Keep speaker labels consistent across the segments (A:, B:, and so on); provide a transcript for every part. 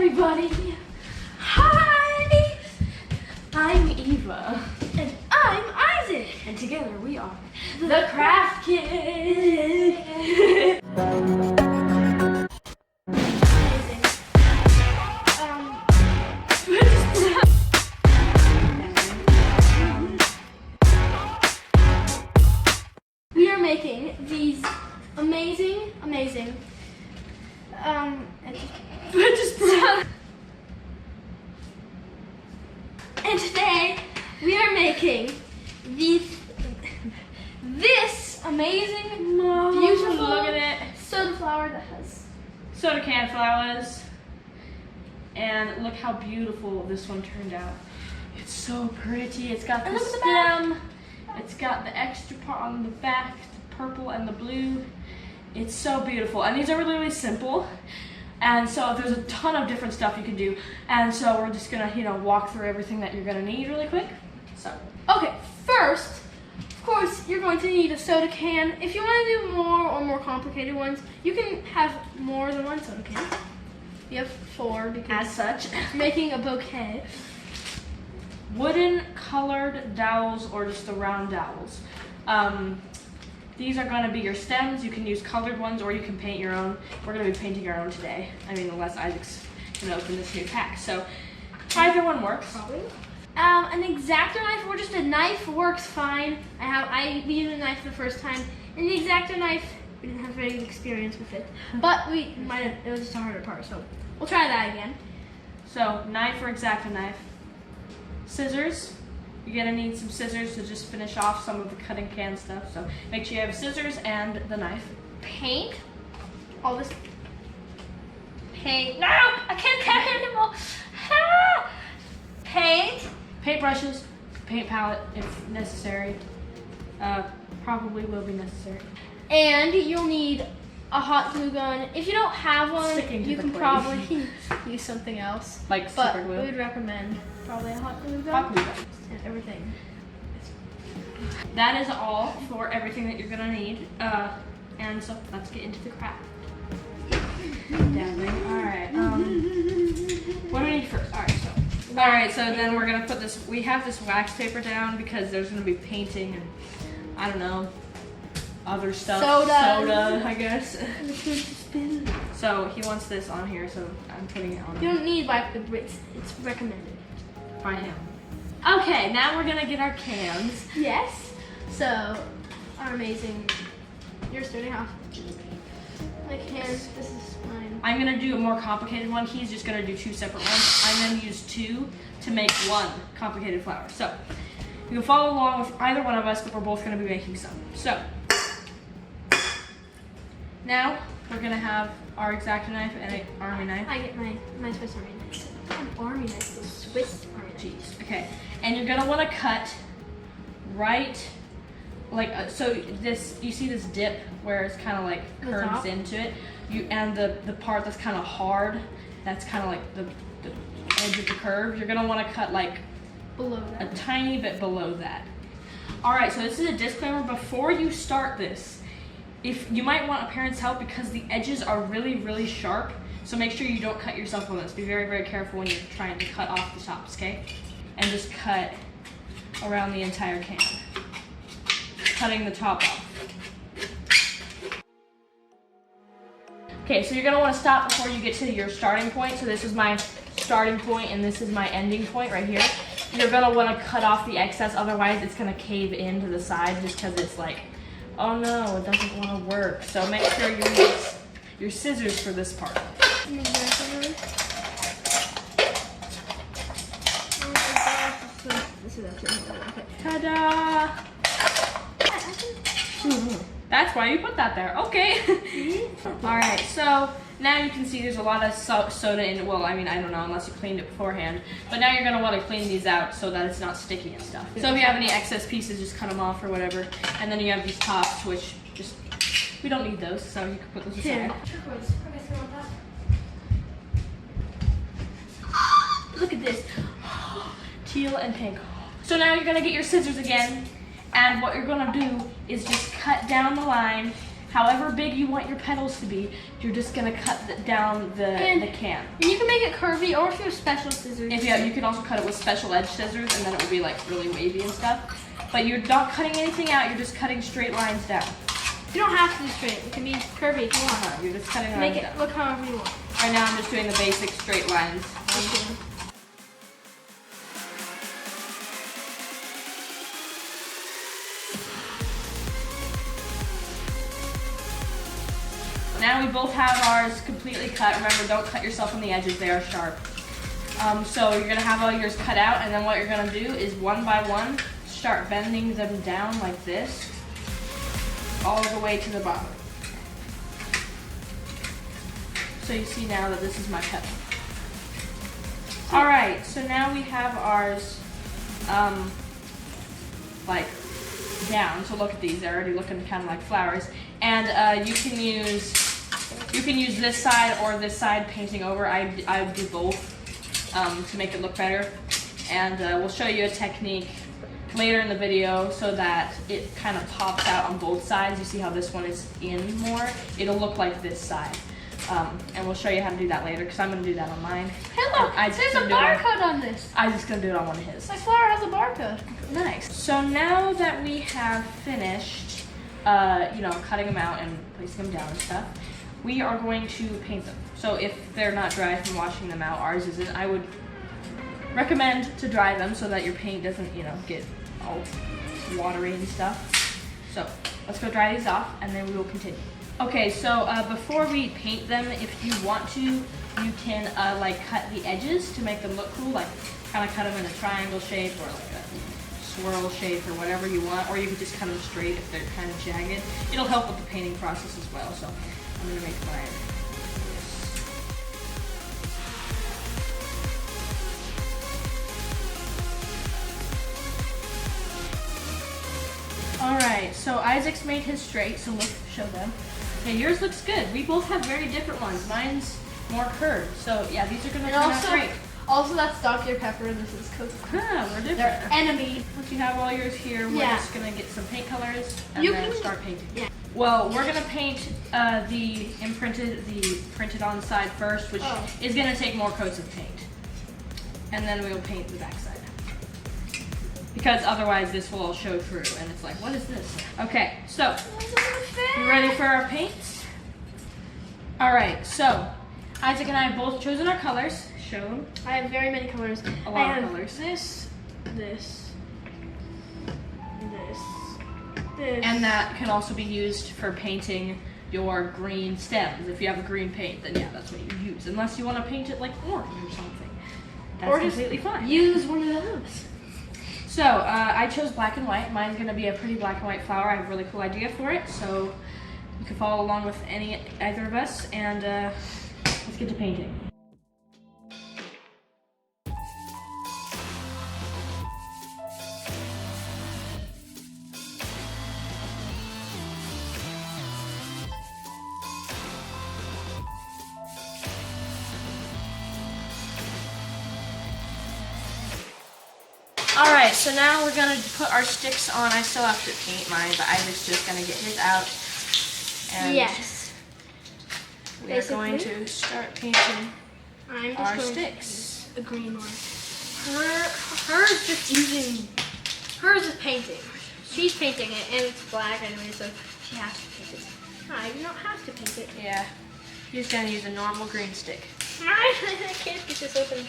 A: everybody. Hi! I'm Eva.
B: And I'm Isaac.
A: And together we are the Craft Kids.
B: We are making these amazing, and today we are making this amazing, beautiful,
A: look at it.
B: soda flower that has
A: Soda can flowers. And look how beautiful this one turned out. It's so pretty. It's got the
B: look at the back.
A: stem. It's got the extra part on the back, the purple and the blue. It's so beautiful. And these are really, really simple. And so there's a ton of different stuff you can do. And so we're just gonna, walk through everything that you're gonna need really quick. So,
B: Okay, first, of course, you're going to need a soda can. If you want to do more complicated ones, you can have more than one soda can. You have 4 because
A: as such,
B: you're making a bouquet.
A: wooden colored dowels or just the round dowels. These are going to be your stems. You can use colored ones or you can paint your own. We're going to be painting our own today. I mean, unless Isaac's going to open this new pack. So either one works.
B: Probably. An X-Acto knife or just a knife works fine. I used a knife the first time, and the X-Acto knife, we didn't have very good experience with it, but it was just a harder part, so we'll try that again.
A: So knife or X-Acto knife. Scissors. You're going to need some scissors to just finish off some of the cutting can stuff. So make sure you have scissors and the knife.
B: Paint. All this. Paint. No, I can't carry it anymore. Ah! Paint.
A: Paint brushes, paint palette if necessary. Probably will be necessary.
B: And you'll need a hot glue gun. If you don't have one,
A: Sticking to
B: you
A: the
B: can
A: plate.
B: probably use something else.
A: Like
B: But
A: super
B: we
A: glue.
B: would recommend probably a hot glue gun.
A: Hot glue gun.
B: And everything.
A: That is all for everything that you're gonna need. And so let's get into the craft. Dabbling. Alright, what do we need first? Alright, so then we're gonna put this, we have this wax paper down because there's gonna be painting and, I don't know, other stuff. Soda, I guess. So he wants this on here, so I'm putting it on.
B: You don't need white paper, it's recommended.
A: By him. Okay, now we're gonna get our cans.
B: Yes. So, our amazing, you're starting off. My cans, this is mine.
A: I'm gonna do a more complicated one. He's just gonna do 2 separate ones. I'm gonna use 2 to make 1 complicated flower. So you can follow along with either one of us, but we're both gonna be making some. So now we're gonna have our X-Acto knife and an army knife.
B: I get my Swiss Army knife. An army knife, the Swiss Army knife.
A: Jeez. Okay, and you're gonna want to cut right, like so. This you see this dip where it's kind of like
B: The
A: curves
B: top?
A: into it. And the part that's kind of hard, that's kind of like the edge of the curve. You're gonna want to cut like
B: Below
A: a
B: that.
A: tiny bit below that. All right. So this is a disclaimer before you start this. If you might want a parent's help because the edges are really, really sharp. So make sure you don't cut yourself on this. Be very, very careful when you're trying to cut off the tops, okay? And just cut around the entire can. Cutting the top off. Okay, so you're gonna wanna stop before you get to your starting point. So this is my starting point and this is my ending point right here. You're gonna wanna cut off the excess, otherwise it's gonna cave into the side just because it's like, oh no, it doesn't wanna work. So make sure you use your scissors for this part. Ta-da! That's why you put that there. Okay. All right. So now you can see there's a lot of soda in it. Well, I mean, I don't know unless you cleaned it beforehand. But now you're gonna want to clean these out so that it's not sticky and stuff. So if you have any excess pieces, just cut them off or whatever. And then you have these tops, which just we don't need those, so you can put those aside. Look at this. Teal and pink. So now you're gonna get your scissors again, and what you're gonna do is just cut down the line, however big you want your petals to be. You're just gonna cut down the can.
B: And you can make it curvy, or if you have special scissors.
A: If you can also cut it with special edge scissors, and then it will be like really wavy and stuff. But you're not cutting anything out, you're just cutting straight lines down.
B: You don't have to do straight. It can be curvy if you want.
A: You're just cutting lines
B: Make it
A: down.
B: look however you want.
A: Right now I'm just doing the basic straight lines. Now we both have ours completely cut. Remember, don't cut yourself on the edges, they are sharp. So you're gonna have all yours cut out, and then what you're gonna do is one by one, start bending them down like this, all the way to the bottom. So you see now that this is my cut. All right, so now we have ours like down. So look at these; they're already looking kind of like flowers. And you can use this side or this side painting over. I would do both to make it look better. And we'll show you a technique later in the video so that it kind of pops out on both sides. You see how this one is in more? It'll look like this side. And we'll show you how to do that later because I'm going to do that on mine.
B: Hello, there's a barcode on this.
A: I'm just going to do it on one of his.
B: My flower has a barcode.
A: Nice. So now that we have finished, cutting them out and placing them down and stuff, we are going to paint them. So if they're not dry from washing them out, ours isn't, I would recommend to dry them so that your paint doesn't, get all watery and stuff. So let's go dry these off and then we will continue. Okay, so before we paint them, if you want to, you can cut the edges to make them look cool, like kind of cut them in a triangle shape or like a swirl shape or whatever you want, or you could just cut them straight if they're kind of jagged. It'll help with the painting process as well, so I'm going to make mine. Alright, so Isaac's made his straight, so let's show them. Okay, yours looks good. We both have very different ones. Mine's more curved, so yeah, these are going to turn out great.
B: Also, that's Dr. Pepper and this is Coke.
A: Ah, we're different.
B: They're enemy.
A: Once you have all yours here, we're just going to get some paint colors and then start painting.
B: Yeah.
A: Well, we're going to paint the printed on side first, which is going to take more coats of paint. And then we'll paint the back side. Because otherwise this will all show through and it's like, what is this? Okay, so, you ready for our paints? Alright, so, Isaac and I have both chosen our colors. Show them.
B: I have very many colors.
A: A lot of colors.
B: This.
A: And that can also be used for painting your green stems. If you have a green paint, then yeah, that's what you use. Unless you want to paint it like orange or something. That's completely fine.
B: Use one of those.
A: So, I chose black and white. Mine's going to be a pretty black and white flower. I have a really cool idea for it, so you can follow along with either of us, and let's get to painting. Alright, so now we're going to put our sticks on. I still have to paint mine, but Isaac's just going to get his out. And
B: yes.
A: We are going to start painting our sticks.
B: A green one. Hers just using, hers is painting. She's painting it, and it's black anyway, so she has to paint it. I do not have to paint it.
A: Yeah, you're just going to use a normal green stick.
B: I can't get this open.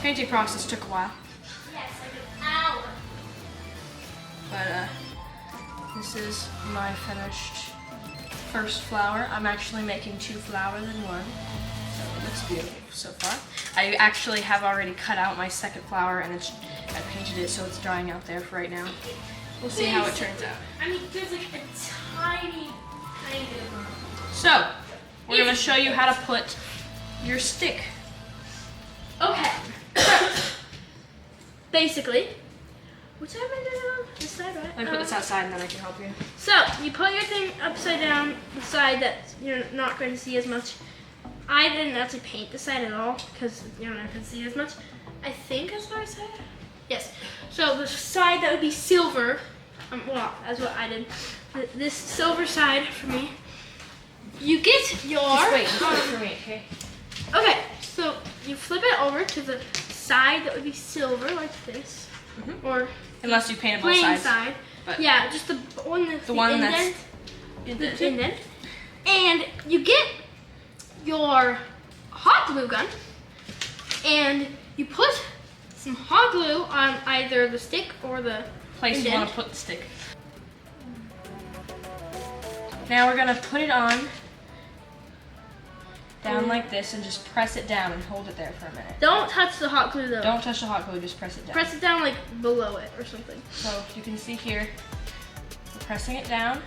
A: Painting process took a while.
B: Yes, like an hour.
A: But this is my finished first flower. I'm actually making 2 flowers in one. So it looks beautiful so far. I actually have already cut out my second flower and I painted it so it's drying out there for right now. We'll see how it turns out.
B: I mean, there's like a tiny bit of one.
A: So, we're going to show you how to put your stick.
B: Okay. Basically, which side am I doing on? This side, right?
A: Let me put this outside and then I can help you.
B: So, you put your thing upside down, the side that you're not going to see as much. I didn't actually paint the side at all, because you're not going to see as much. I think that's what I said. Yes. So the side that would be silver, well, that's what I did. This silver side for me. You get your.
A: Just wait for me, okay?
B: Okay, so you flip it over to the side that would be silver, like this, or
A: Unless you paint both
B: plain
A: sides.
B: side.
A: But
B: Yeah, just the one that's
A: the one that's
B: indent,
A: indented.
B: the indent, and you get your hot glue gun, and you put some hot glue on either the stick or the
A: place you
B: indent.
A: want to put the stick. Now we're gonna put it on down like this and just press it down and hold it there for a minute.
B: Don't touch the hot glue though.
A: Don't touch the hot glue, just press it down.
B: Press it down like below it or something.
A: So you can see here, we're pressing it down.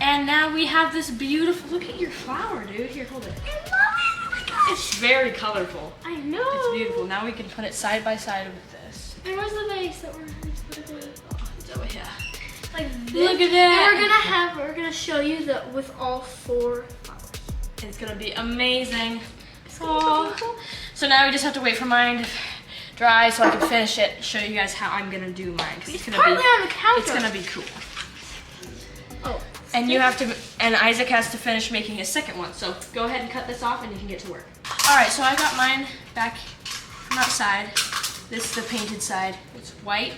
A: And now we have this beautiful, look at your flower, dude. Here, hold it.
B: I love it. Oh my gosh.
A: It's very colorful.
B: I know.
A: It's beautiful. Now we can put it side by side with this.
B: And where's the base that we're supposed to
A: Oh, it's over here.
B: like this?
A: Look at that.
B: And we're gonna show you that with all 4 flowers.
A: It's gonna be amazing.
B: It's gonna be so beautiful.
A: So now we just have to wait for mine to dry so I can finish it, show you guys how I'm gonna do mine. 'Cause
B: It's
A: it's
B: partly
A: gonna be,
B: on the counter.
A: it's gonna be cool.
B: Oh.
A: And you have to, and Isaac has to finish making his second one. So go ahead and cut this off and you can get to work. All right, so I got mine back from outside. This is the painted side. It's white.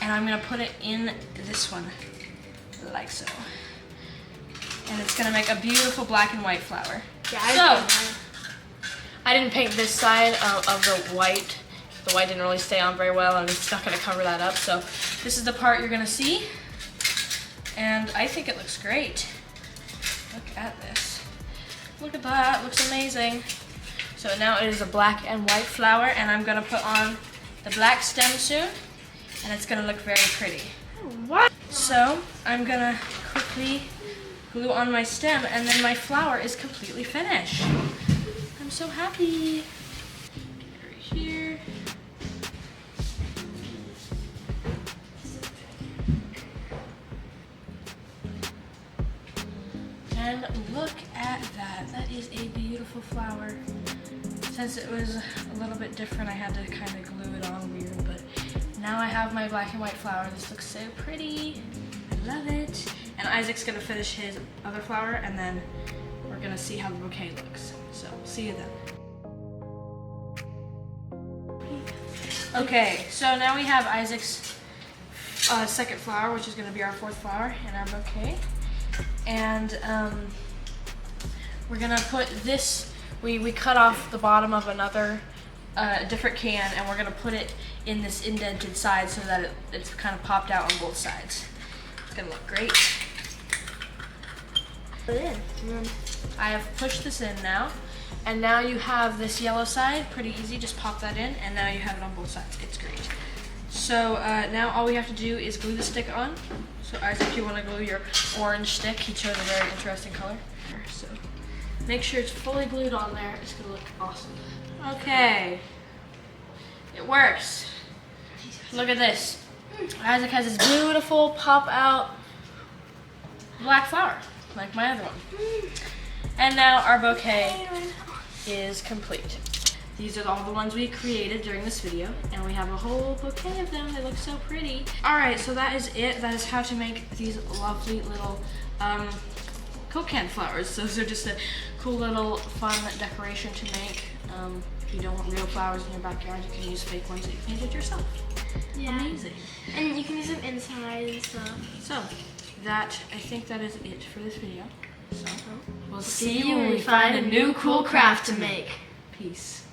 A: And I'm gonna put it in this one, like so. And it's gonna make a beautiful black and white flower.
B: Yeah,
A: I didn't paint this side of the white. The white didn't really stay on very well and it's not gonna cover that up. So this is the part you're gonna see. And I think it looks great. Look at this. Look at that, looks amazing. So now it is a black and white flower and I'm gonna put on the black stem soon and it's gonna look very pretty.
B: What?
A: So I'm gonna quickly glue on my stem and then my flower is completely finished. I'm so happy. Get it right here. And look at that. That is a beautiful flower. Since it was a little bit different, I had to kind of glue it on weird, but now I have my black and white flower. This looks so pretty. I love it. And Isaac's gonna finish his other flower and then we're gonna see how the bouquet looks. So, see you then. Okay, so now we have Isaac's second flower, which is gonna be our 4th flower in our bouquet. And we're gonna put this, we cut off the bottom of another different can and we're gonna put it in this indented side so that it's kind of popped out on both sides. It's gonna look great.
B: Put it in. And then
A: I have pushed this in now. And now you have this yellow side, pretty easy, just pop that in and now you have it on both sides. It's great. So now all we have to do is glue the stick on. So Isaac, if you want to glue your orange stick, he chose a very interesting color. So make sure it's fully glued on there. It's gonna look awesome. Okay, it works. Look at this. Isaac has this beautiful pop out black flower, like my other one. And now our bouquet is complete. These are all the ones we created during this video, and we have a whole bouquet of them. They look so pretty. All right, so that is it. That is how to make these lovely little Coke can flowers. Those are just a cool little fun decoration to make. If you don't want real flowers in your backyard, you can use fake ones that you painted yourself.
B: Yeah.
A: Amazing.
B: And you can use them inside and stuff.
A: So that, I think that is it for this video. So we'll
B: See you when we find a new cool craft to make.
A: Peace.